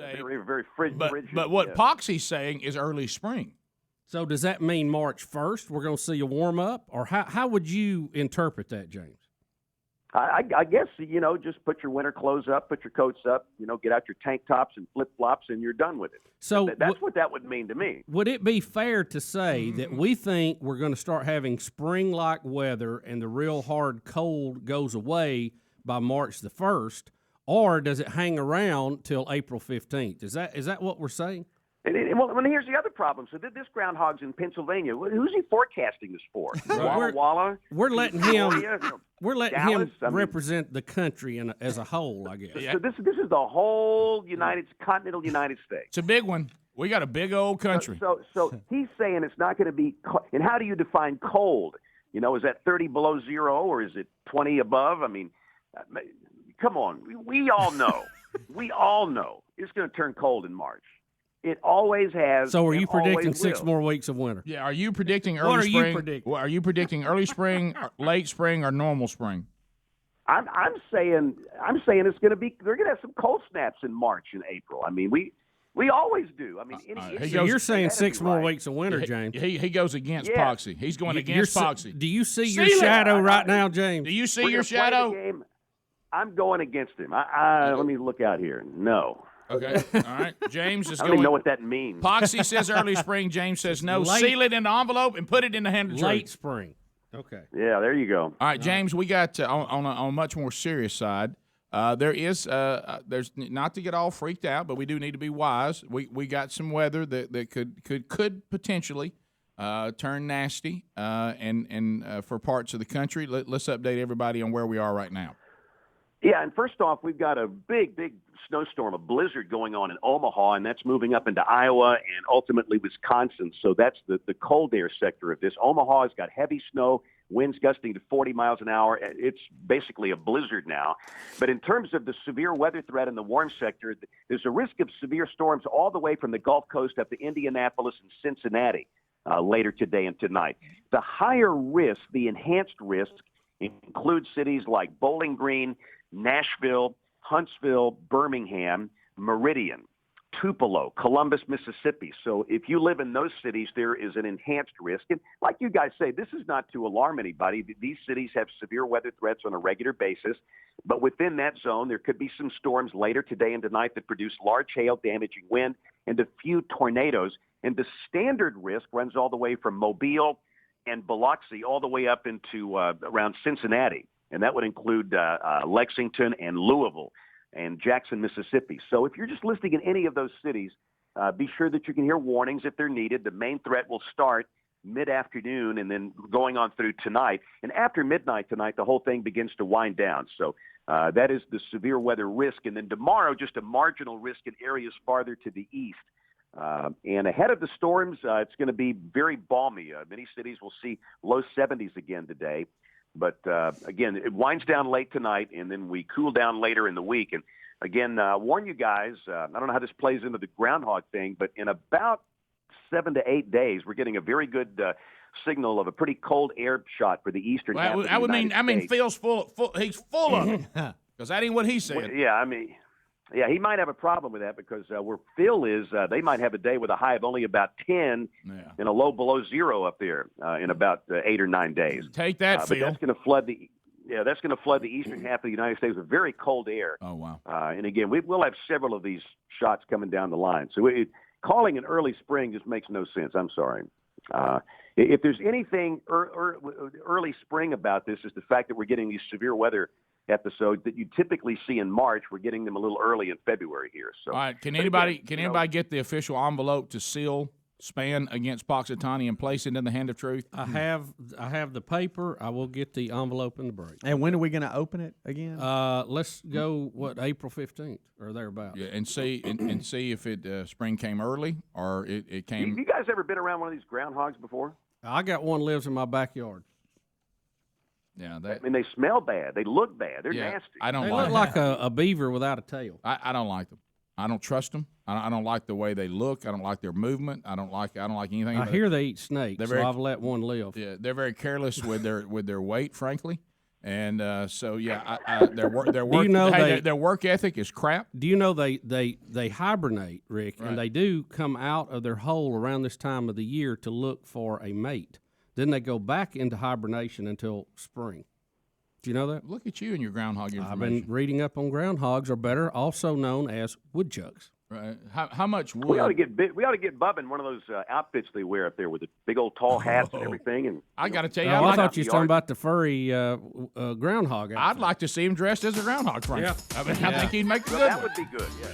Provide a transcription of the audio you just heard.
very frigid. But what Poxy's saying is early spring. So does that mean March 1st we're going to see a warm-up? Or how would you interpret that, James? I guess, just put your winter clothes up, put your coats up, get out your tank tops and flip-flops, and you're done with it. So that's what that would mean to me. Would it be fair to say that we think we're going to start having spring-like weather and the real hard cold goes away by March the 1st, or does it hang around till April 15th? Is that what we're saying? And here's the other problem. So this groundhog's in Pennsylvania. Who's he forecasting this for? Walla Walla? We're letting him. We're letting Dallas? him represent the country as a whole, I guess. So this is the whole continental United States. It's a big one. We got a big old country. So he's saying it's not going to be. And how do you define cold? Is that 30 below zero or is it 20 above? I mean, come on. We all know. We all know it's going to turn cold in March. It always has. So are you predicting 6 more weeks of winter? Yeah. Are you predicting early spring? What are you predicting? Are you predicting early spring, late spring, or normal spring? I'm saying it's going to be. They're going to have some cold snaps in March and April. I mean, we always do. I mean, so you're saying 6 more weeks of winter, James? He goes against Poxy. He's going against Poxy. Do you see your shadow right now, James? Do you see your shadow? I'm going against him. Let me look out here. No. Okay. All right. James is going. I don't even know what that means. Poxy says early spring. James says no. Seal it in the envelope and put it in the hand of the late spring. Okay. Yeah, there you go. All right, James. We got on a much more serious side. There's not to get all freaked out, but we do need to be wise. We got some weather that could potentially turn nasty and for parts of the country. Let's update everybody on where we are right now. Yeah, and first off, we've got a big snowstorm, a blizzard going on in Omaha, and that's moving up into Iowa and ultimately Wisconsin. So that's the cold air sector of this. Omaha has got heavy snow, winds gusting to 40 miles an hour. It's basically a blizzard now. But in terms of the severe weather threat in the warm sector, there's a risk of severe storms all the way from the Gulf Coast up to Indianapolis and Cincinnati later today and tonight. The higher risk, the enhanced risk, includes cities like Bowling Green, Nashville, Huntsville, Birmingham, Meridian, Tupelo, Columbus, Mississippi. So if you live in those cities, there is an enhanced risk. And like you guys say, this is not to alarm anybody. These cities have severe weather threats on a regular basis. But within that zone, there could be some storms later today and tonight that produce large hail, damaging wind, and a few tornadoes. And the standard risk runs all the way from Mobile and Biloxi all the way up into around Cincinnati. And that would include Lexington and Louisville and Jackson, Mississippi. So if you're just listing in any of those cities, be sure that you can hear warnings if they're needed. The main threat will start mid-afternoon and then going on through tonight. And after midnight tonight, the whole thing begins to wind down. So that is the severe weather risk. And then tomorrow, just a marginal risk in areas farther to the east. And ahead of the storms, it's going to be very balmy. Many cities will see low 70s again today. But, again, it winds down late tonight, and then we cool down later in the week. And, again, warn you guys, I don't know how this plays into the Groundhog thing, but in about 7 to 8 days, we're getting a very good signal of a pretty cold air shot for the eastern half of the United States. Phil's he's full of it, because that ain't what he said. Well, yeah, yeah, he might have a problem with that because where Phil is, they might have a day with a high of only about 10 and a low below zero up there in about 8 or 9 days. Take that, Phil. But that's going to flood the eastern half of the United States with very cold air. Oh, wow. And again, we'll have several of these shots coming down the line. So calling an early spring just makes no sense. I'm sorry. If there's anything early spring about this, is the fact that we're getting these severe weather episodes that you typically see in March. We're getting them a little early in February here. So, all right, can anybody get the official envelope to seal Spann against Poxitani and place it in the hand of truth? I have the paper. I will get the envelope in the break. And when are we going to open it again? Let's go April 15th or thereabouts. Yeah, and see and see if it spring came early or it came. You guys ever been around one of these groundhogs before? I got one lives in my backyard. Yeah, they smell bad. They look bad. They're nasty. They look like a beaver without a tail. I don't like them. I don't trust them. I don't like the way they look. I don't like their movement. I don't like anything. I hear they eat snakes, so I've let one live. Yeah, they're very careless with their weight, frankly. And so their work you know their work ethic is crap. Do you know they hibernate, Rick, and they do come out of their hole around this time of the year to look for a mate. Then they go back into hibernation until spring. Do you know that? Look at you and your groundhog information. I've been reading up on groundhogs, are better, also known as woodchucks. Right. How much wood? We ought to get Bubba in one of those outfits they wear up there with the big old tall hats and everything. And I got to tell you, I thought you were talking about the furry groundhog. I'd like to see him dressed as a groundhog, Frank. Yeah. I think he'd make a good that one. would be good. Yeah.